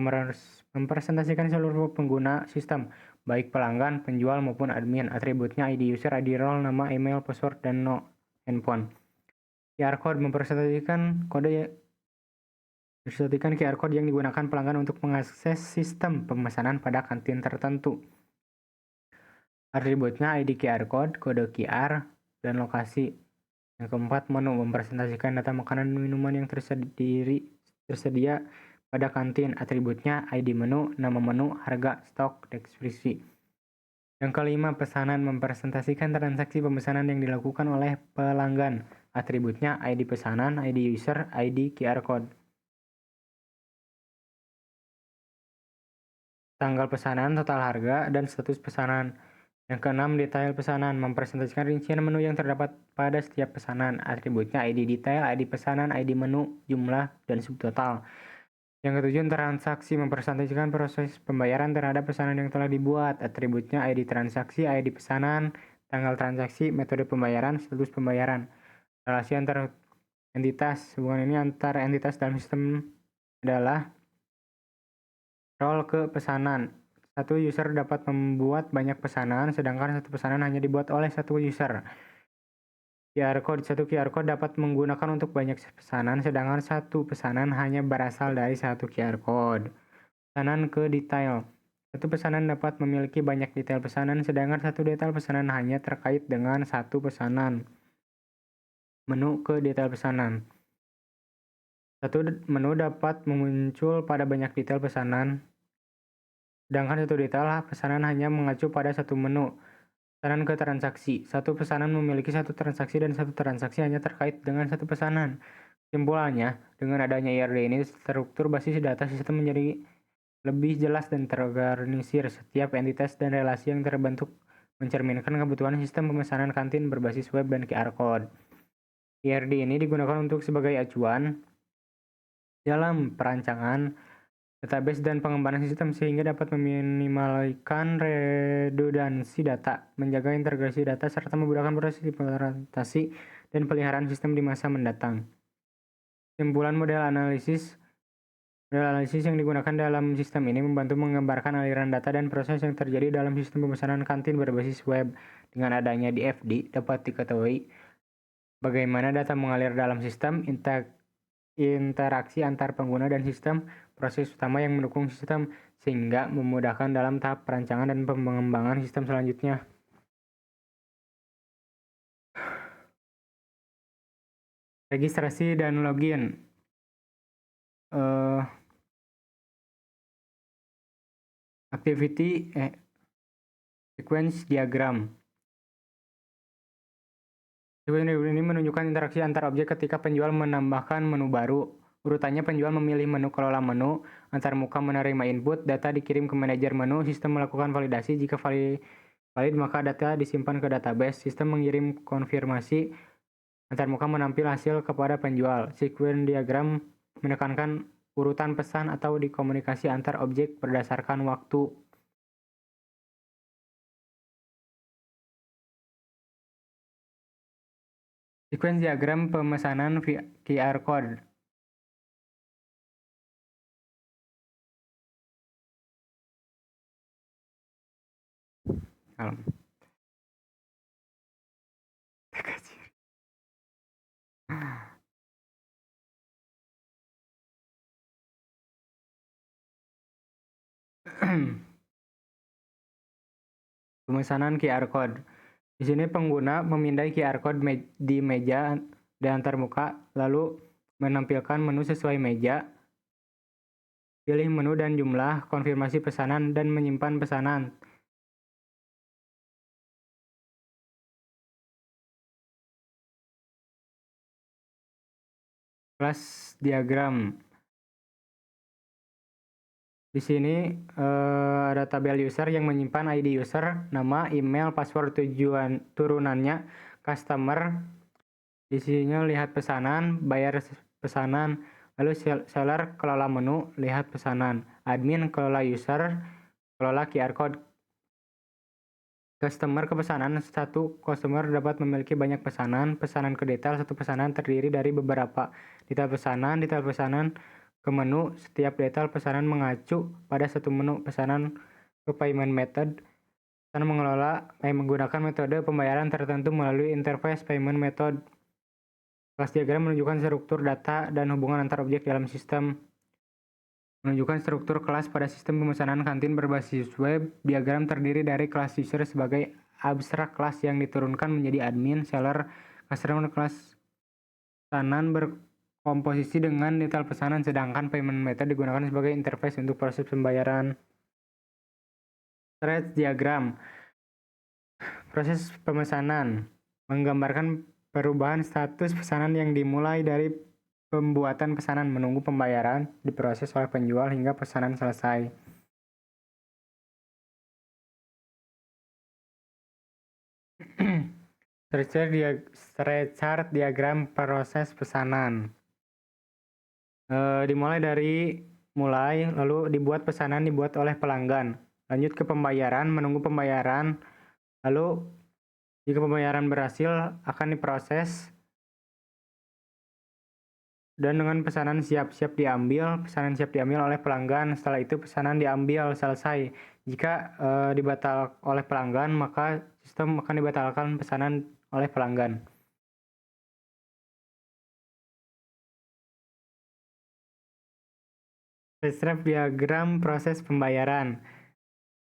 mempresentasikan seluruh pengguna sistem, baik pelanggan, penjual, maupun admin. Atributnya ID user, ID role, nama, email, password, dan no handphone. QR code mempresentasikan QR code yang digunakan pelanggan untuk mengakses sistem pemesanan pada kantin tertentu. Atributnya ID QR code, kode QR, dan lokasi. Yang keempat, menu mempresentasikan data makanan dan minuman yang tersedia pada kantin. Atributnya ID menu, nama menu, harga, stok, deskripsi. Yang kelima, pesanan mempresentasikan transaksi pemesanan yang dilakukan oleh pelanggan. Atributnya ID pesanan, ID user, ID QR code. Tanggal pesanan, total harga, dan status pesanan. Yang keenam, detail pesanan mempresentasikan rincian menu yang terdapat pada setiap pesanan. Atributnya ID detail, ID pesanan, ID menu, jumlah, dan subtotal. Yang ketujuh, transaksi mempresentasikan proses pembayaran terhadap pesanan yang telah dibuat. Atributnya ID transaksi, ID pesanan, tanggal transaksi, metode pembayaran, status pembayaran. Relasi antar entitas. Hubungan ini antar entitas dalam sistem adalah role ke pesanan. Satu user dapat membuat banyak pesanan, sedangkan satu pesanan hanya dibuat oleh satu user. Satu QR code dapat menggunakan untuk banyak pesanan, sedangkan satu pesanan hanya berasal dari satu QR code. Pesanan ke detail. Satu pesanan dapat memiliki banyak detail pesanan, sedangkan satu detail pesanan hanya terkait dengan satu pesanan. Menu ke detail pesanan. Satu menu dapat muncul pada banyak detail pesanan, sedangkan satu detail pesanan hanya mengacu pada satu menu. Pesanan ke transaksi. Satu pesanan memiliki satu transaksi dan satu transaksi hanya terkait dengan satu pesanan. Kesimpulannya, dengan adanya IRD ini, struktur basis data sistem menjadi lebih jelas dan terorganisir. Setiap entitas dan relasi yang terbentuk mencerminkan kebutuhan sistem pemesanan kantin berbasis web dan QR code. IRD ini digunakan untuk sebagai acuan dalam perancangan database dan pengembangan sistem sehingga dapat meminimalkan redundansi data, menjaga integrasi data, serta memudahkan proses implementasi dan peliharaan sistem di masa mendatang. Kesimpulan, model analisis yang digunakan dalam sistem ini membantu menggambarkan aliran data dan proses yang terjadi dalam sistem pemesanan kantin berbasis web. Dengan adanya DFD, dapat diketahui bagaimana data mengalir dalam sistem, interaksi antar pengguna dan sistem, proses utama yang mendukung sistem, sehingga memudahkan dalam tahap perancangan dan pengembangan sistem selanjutnya. Registrasi dan login. Activity sequence diagram. Sequence diagram ini menunjukkan interaksi antar objek ketika penjual menambahkan menu baru. Urutannya, penjual memilih menu kelola menu, antarmuka menerima input, data dikirim ke manajer menu, sistem melakukan validasi, jika valid maka data disimpan ke database, sistem mengirim konfirmasi, antarmuka menampil hasil kepada penjual. Sequence diagram menekankan urutan pesan atau dikomunikasi antar objek berdasarkan waktu. Sequence diagram pemesanan QR code. Kalem. Pemesanan QR code. Di sini pengguna memindai QR code di meja di antarmuka, lalu menampilkan menu sesuai meja, pilih menu dan jumlah, konfirmasi pesanan, dan menyimpan pesanan. Kelas diagram. Di sini ada tabel user yang menyimpan ID user, nama, email, password tujuan turunannya, customer. Di sini lihat pesanan, bayar pesanan, lalu seller kelola menu, lihat pesanan, admin kelola user, kelola QR code. Customer ke pesanan. Satu customer dapat memiliki banyak pesanan. Pesanan ke detail. Satu pesanan terdiri dari beberapa detail pesanan ke menu. Setiap detail pesanan mengacu pada satu menu pesanan ke payment method. Pesanan menggunakan metode pembayaran tertentu melalui interface payment method. Kelas diagram menunjukkan struktur data dan hubungan antar objek dalam sistem. Menunjukkan struktur kelas pada sistem pemesanan kantin berbasis web. Diagram terdiri dari kelas user sebagai abstrak kelas yang diturunkan menjadi admin, seller, customer. Kelas pesanan komposisi dengan detail pesanan, sedangkan payment method digunakan sebagai interface untuk proses pembayaran. Thread diagram. Proses pemesanan menggambarkan perubahan status pesanan yang dimulai dari pembuatan pesanan, menunggu pembayaran, diproses oleh penjual hingga pesanan selesai. Chart diagram proses pesanan. Dimulai dari lalu dibuat pesanan dibuat oleh pelanggan, lanjut ke pembayaran, menunggu pembayaran, lalu jika pembayaran berhasil akan diproses dan dengan pesanan siap diambil oleh pelanggan. Setelah itu pesanan diambil selesai. Jika dibatal oleh pelanggan, maka sistem akan dibatalkan pesanan oleh pelanggan. Strap diagram proses pembayaran.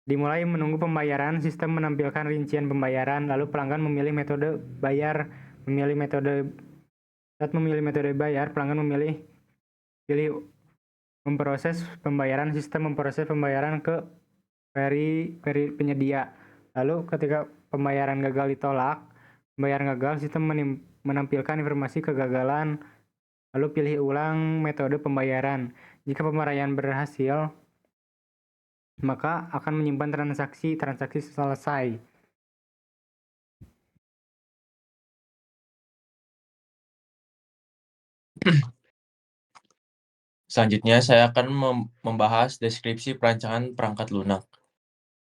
Dimulai menunggu pembayaran, sistem menampilkan rincian pembayaran, lalu pelanggan memilih metode bayar. Saat memilih metode bayar, pelanggan pilih memproses pembayaran, sistem memproses pembayaran ke penyedia. Lalu ketika pembayaran gagal ditolak, sistem menampilkan informasi kegagalan, lalu pilih ulang metode pembayaran. Jika pembayaran berhasil, maka akan menyimpan transaksi selesai. Selanjutnya, saya akan membahas deskripsi perancangan perangkat lunak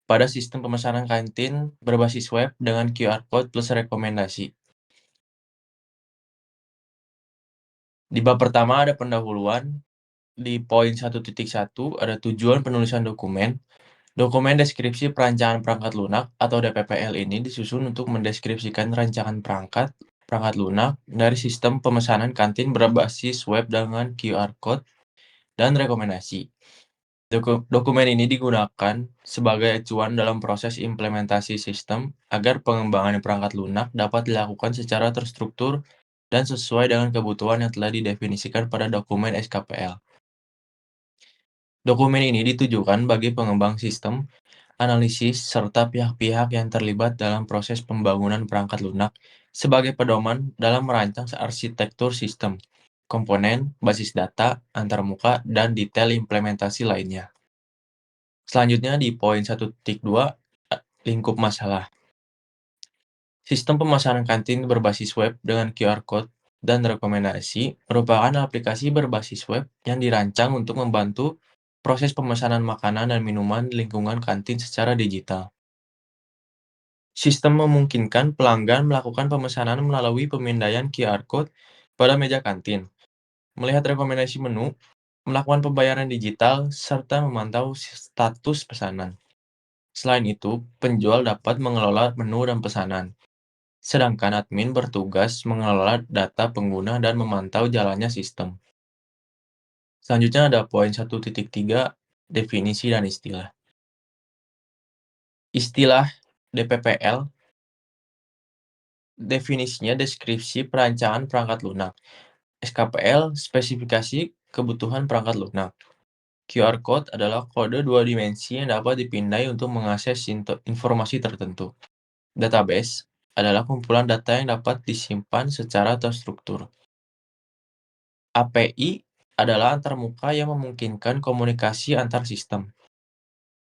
pada sistem pemesanan kantin berbasis web dengan QR code plus rekomendasi. Di bab pertama ada pendahuluan. Di poin 1.1 ada tujuan penulisan dokumen. Dokumen deskripsi perancangan perangkat lunak atau DPPL ini disusun untuk mendeskripsikan rancangan perangkat perangkat lunak dari sistem pemesanan kantin berbasis web dengan QR Code dan rekomendasi. Dokumen ini digunakan sebagai acuan dalam proses implementasi sistem agar pengembangan perangkat lunak dapat dilakukan secara terstruktur dan sesuai dengan kebutuhan yang telah didefinisikan pada dokumen SKPL. Dokumen ini ditujukan bagi pengembang sistem, analisis, serta pihak-pihak yang terlibat dalam proses pembangunan perangkat lunak sebagai pedoman dalam merancang arsitektur sistem, komponen, basis data, antarmuka, dan detail implementasi lainnya. Selanjutnya di poin 1.2, lingkup masalah. Sistem pemesanan kantin berbasis web dengan QR Code dan rekomendasi merupakan aplikasi berbasis web yang dirancang untuk membantu proses pemesanan makanan dan minuman di lingkungan kantin secara digital. Sistem memungkinkan pelanggan melakukan pemesanan melalui pemindaian QR Code pada meja kantin, melihat rekomendasi menu, melakukan pembayaran digital, serta memantau status pesanan. Selain itu, penjual dapat mengelola menu dan pesanan, sedangkan admin bertugas mengelola data pengguna dan memantau jalannya sistem. Selanjutnya ada poin 1.3, definisi dan istilah. Istilah DPPL, definisinya deskripsi perancangan perangkat lunak. SKPL, spesifikasi kebutuhan perangkat lunak. QR Code adalah kode dua dimensi yang dapat dipindai untuk mengakses informasi tertentu. Database adalah kumpulan data yang dapat disimpan secara terstruktur. API adalah antarmuka yang memungkinkan komunikasi antar sistem.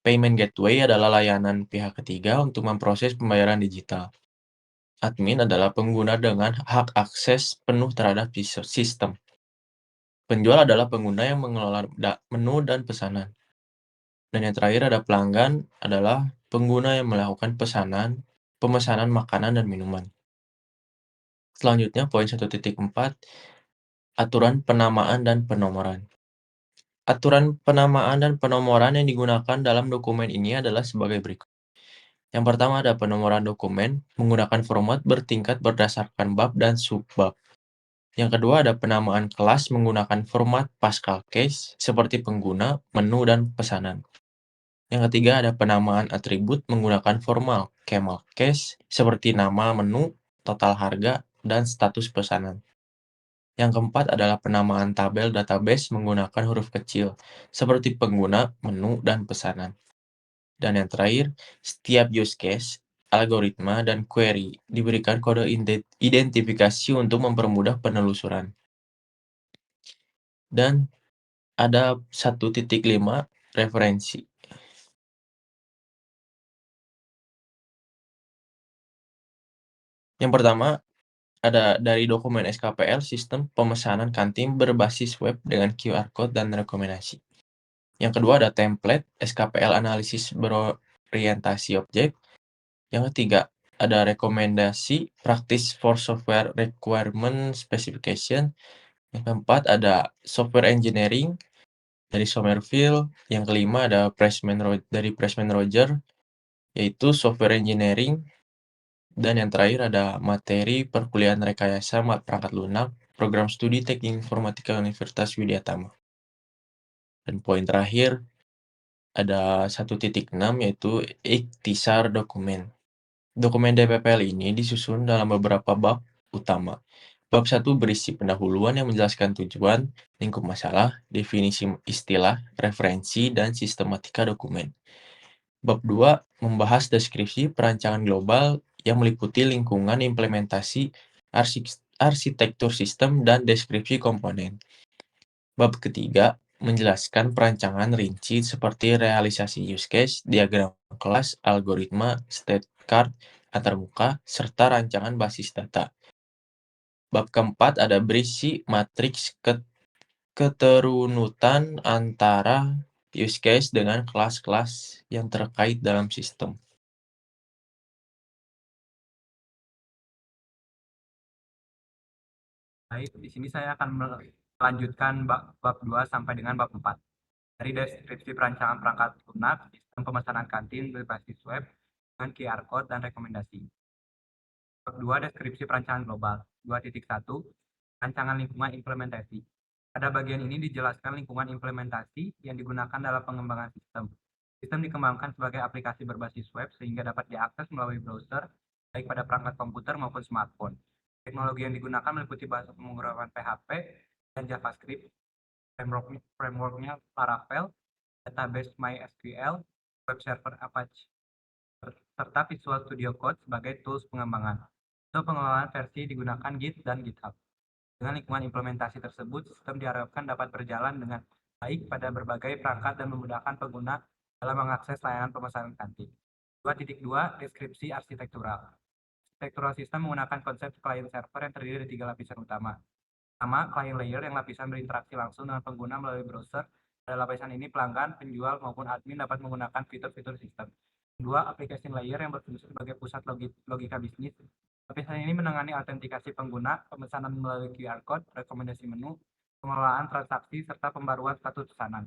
Payment Gateway adalah layanan pihak ketiga untuk memproses pembayaran digital. Admin adalah pengguna dengan hak akses penuh terhadap sistem. Penjual adalah pengguna yang mengelola menu dan pesanan. Dan yang terakhir ada pelanggan adalah pengguna yang melakukan pemesanan makanan dan minuman. Selanjutnya poin 1.4, aturan penamaan dan penomoran. Aturan penamaan dan penomoran yang digunakan dalam dokumen ini adalah sebagai berikut. Yang pertama ada penomoran dokumen menggunakan format bertingkat berdasarkan bab dan subbab. Yang kedua ada penamaan kelas menggunakan format Pascal case seperti pengguna, menu, dan pesanan. Yang ketiga ada penamaan atribut menggunakan formal camel case seperti nama menu, total harga, dan status pesanan. Yang keempat adalah penamaan tabel database menggunakan huruf kecil seperti pengguna, menu, dan pesanan. Dan yang terakhir, setiap use case, algoritma, dan query diberikan kode identifikasi untuk mempermudah penelusuran. Dan ada 1.5 referensi. Yang pertama, ada dari dokumen SKPL sistem pemesanan kantin berbasis web dengan QR Code dan rekomendasi. Yang kedua ada template SKPL analisis berorientasi objek. Yang ketiga ada rekomendasi practice for software requirement specification. Yang keempat ada software engineering dari Somerville. Yang kelima ada dari Pressman Roger, yaitu software engineering. Dan yang terakhir ada materi perkuliahan rekayasa perangkat lunak, program studi teknik informatika Universitas Widyatama. Dan poin terakhir ada 1.6 yaitu ikhtisar dokumen. Dokumen DPPL ini disusun dalam beberapa bab utama. Bab 1 berisi pendahuluan yang menjelaskan tujuan, lingkup masalah, definisi istilah, referensi, dan sistematika dokumen. Bab 2 membahas deskripsi perancangan global yang meliputi lingkungan implementasi, arsitektur sistem, dan deskripsi komponen. Bab ketiga menjelaskan perancangan rinci seperti realisasi use case, diagram kelas, algoritma, state card, antarmuka, serta rancangan basis data. Bab keempat ada berisi matriks keterunutan antara use case dengan kelas-kelas yang terkait dalam sistem. Baik, di sini saya akan melanjutkan bab 2 sampai dengan bab 4. Dari deskripsi perancangan perangkat lunak, sistem pemesanan kantin berbasis web dengan QR Code dan rekomendasi. Bab 2, deskripsi perancangan global. 2.1, rancangan lingkungan implementasi. Pada bagian ini dijelaskan lingkungan implementasi yang digunakan dalam pengembangan sistem. Sistem dikembangkan sebagai aplikasi berbasis web sehingga dapat diakses melalui browser, baik pada perangkat komputer maupun smartphone. Teknologi yang digunakan meliputi bahasa pemrograman PHP dan JavaScript, frameworknya Laravel, database MySQL, web server Apache, serta Visual Studio Code sebagai tools pengembangan. Untuk pengelolaan versi digunakan Git dan GitHub. Dengan lingkungan implementasi tersebut, sistem diharapkan dapat berjalan dengan baik pada berbagai perangkat dan memudahkan pengguna dalam mengakses layanan pemesanan kantin. 2.2, deskripsi arsitektural. Arsitektural sistem menggunakan konsep client server yang terdiri dari 3 lapisan utama. Pertama, client layer yang lapisan berinteraksi langsung dengan pengguna melalui browser. Pada lapisan ini pelanggan, penjual, maupun admin dapat menggunakan fitur-fitur sistem. Kedua, application layer yang berfungsi sebagai pusat logika bisnis. Lapisan ini menangani autentikasi pengguna, pemesanan melalui QR Code, rekomendasi menu, pengelolaan transaksi, serta pembaruan status pesanan.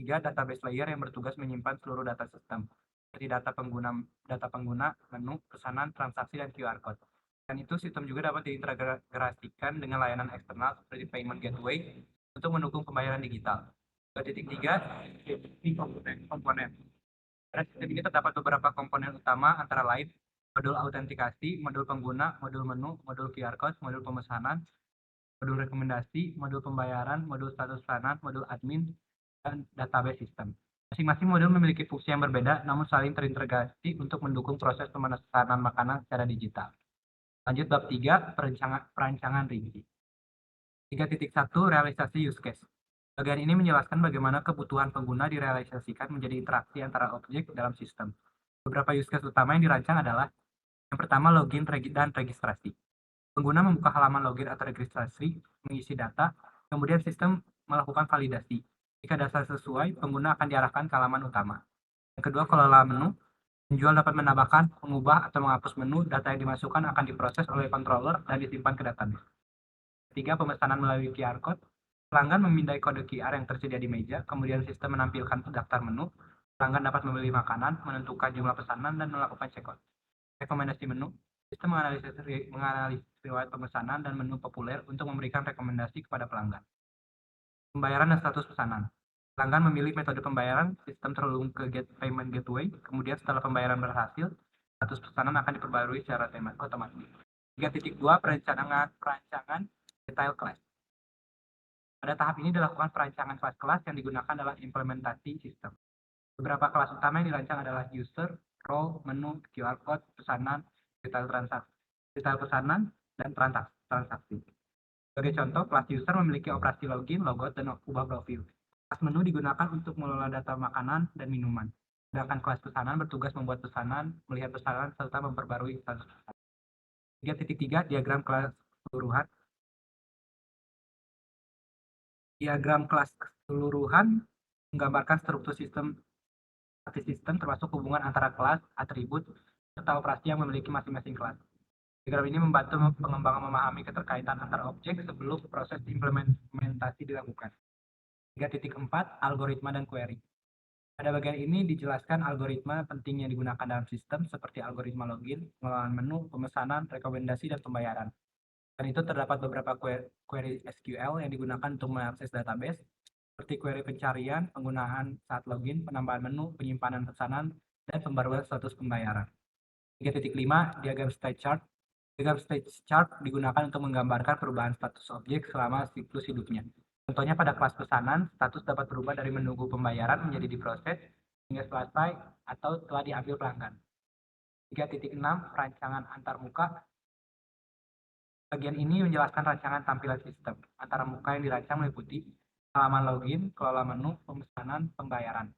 3, database layer yang bertugas menyimpan seluruh data sistem, seperti data pengguna, menu, pesanan, transaksi, dan QR Code. Dan itu sistem juga dapat diintegrasikan dengan layanan eksternal seperti payment gateway untuk mendukung pembayaran digital. 2.3, komponen. Pada sistem ini terdapat beberapa komponen utama antara lain modul autentikasi, modul pengguna, modul menu, modul QR Code, modul pemesanan, modul rekomendasi, modul pembayaran, modul status pesanan, modul admin, dan database sistem. Masing-masing modul memiliki fungsi yang berbeda, namun saling terintegrasi untuk mendukung proses pemesanan makanan secara digital. Lanjut bab 3, perancangan rinci. 3.1, realisasi use case. Bagian ini menjelaskan bagaimana kebutuhan pengguna direalisasikan menjadi interaksi antara objek dalam sistem. Beberapa use case utama yang dirancang adalah yang pertama, login dan registrasi. Pengguna membuka halaman login atau registrasi, mengisi data, kemudian sistem melakukan validasi. Jika data sesuai, pengguna akan diarahkan ke halaman utama. Yang kedua, kelola menu. Penjual dapat menambahkan, mengubah, atau menghapus menu. Data yang dimasukkan akan diproses oleh controller dan disimpan ke database. Ketiga, pemesanan melalui QR Code. Pelanggan memindai kode QR yang tersedia di meja, kemudian sistem menampilkan daftar menu. Pelanggan dapat memilih makanan, menentukan jumlah pesanan, dan melakukan checkout. Rekomendasi menu. Sistem menganalisis riwayat pemesanan dan menu populer untuk memberikan rekomendasi kepada pelanggan. Pembayaran dan status pesanan. Pelanggan memilih metode pembayaran, sistem terhubung ke payment gateway, kemudian setelah pembayaran berhasil, status pesanan akan diperbarui secara otomatis. 3.2, perancangan detail kelas. Pada tahap ini dilakukan perancangan kelas-kelas yang digunakan dalam implementasi sistem. Beberapa kelas utama yang dirancang adalah user, role, menu, QR code, pesanan, detail pesanan, dan transaksi. Sebagai contoh, kelas user memiliki operasi login, logout, dan ubah profil. Kelas menu digunakan untuk mengelola data makanan dan minuman. Sedangkan kelas pesanan bertugas membuat pesanan, melihat pesanan, serta memperbarui status pesanan. 3.3, diagram kelas keseluruhan. Diagram kelas keseluruhan menggambarkan struktur sistem termasuk hubungan antara kelas, atribut, serta operasi yang memiliki masing-masing kelas. Diagram ini membantu pengembangan memahami keterkaitan antar objek sebelum proses implementasi dilakukan. 3.4, algoritma dan query. Pada bagian ini dijelaskan algoritma penting yang digunakan dalam sistem seperti algoritma login, pengelolaan menu, pemesanan, rekomendasi, dan pembayaran. Dan itu terdapat beberapa query SQL yang digunakan untuk mengakses database, seperti query pencarian, penggunaan saat login, penambahan menu, penyimpanan pesanan, dan pembaruan status pembayaran. 3.5, diagram state chart. Diagram state chart digunakan untuk menggambarkan perubahan status objek selama siklus hidupnya. Contohnya pada kelas pesanan, status dapat berubah dari menunggu pembayaran menjadi diproses, hingga selesai, atau telah diambil pelanggan. 3.6, perancangan antarmuka. Bagian ini menjelaskan rancangan tampilan sistem. Antara muka yang dirancang meliputi halaman login, kelola menu, pemesanan, pembayaran.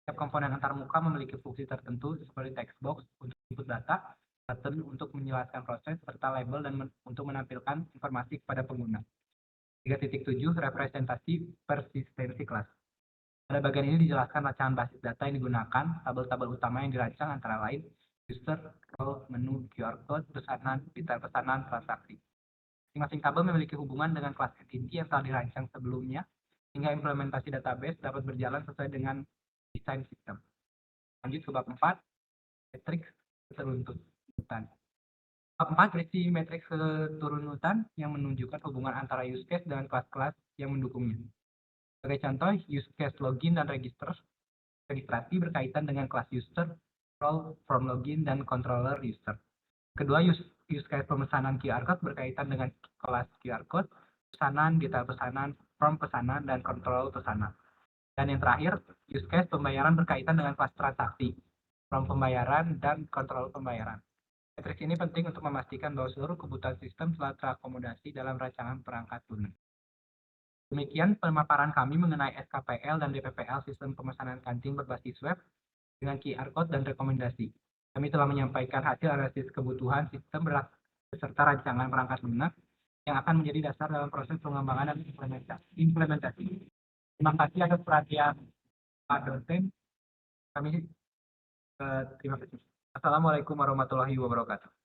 Setiap komponen antarmuka memiliki fungsi tertentu seperti text box untuk input data, button untuk menjelaskan proses, serta label dan untuk menampilkan informasi kepada pengguna. 3.7, representasi persistensi kelas. Pada bagian ini dijelaskan rancangan basis data yang digunakan, tabel-tabel utama yang dirancang antara lain user, role, menu, QR code, pesanan, detail pesanan, transaksi. Masing-masing tabel memiliki hubungan dengan kelas entity yang telah dirancang sebelumnya, sehingga implementasi database dapat berjalan sesuai dengan desain sistem. Lanjut ke bab 4, matriks keteruntutan. Keempat, berisi matriks keturunan yang menunjukkan hubungan antara use case dengan kelas-kelas yang mendukungnya. Sebagai contoh, use case login dan registrasi berkaitan dengan kelas user, role from login, dan controller user. Kedua, use case pemesanan QR code berkaitan dengan kelas QR code, pesanan, detail pesanan, form pesanan, dan kontrol pesanan. Dan yang terakhir, use case pembayaran berkaitan dengan kelas transaksi, form pembayaran, dan kontrol pembayaran. Matriks ini penting untuk memastikan bahwa seluruh kebutuhan sistem telah terakomodasi dalam rancangan perangkat lunak. Demikian pemaparan kami mengenai SKPL dan DPPL sistem pemesanan kantin berbasis web dengan QR code dan rekomendasi. Kami telah menyampaikan hasil analisis kebutuhan sistem beserta rancangan perangkat lunak yang akan menjadi dasar dalam proses pengembangan dan implementasi. Terima kasih atas perhatian Pak dosen. Terima kasih. Assalamualaikum warahmatullahi wabarakatuh.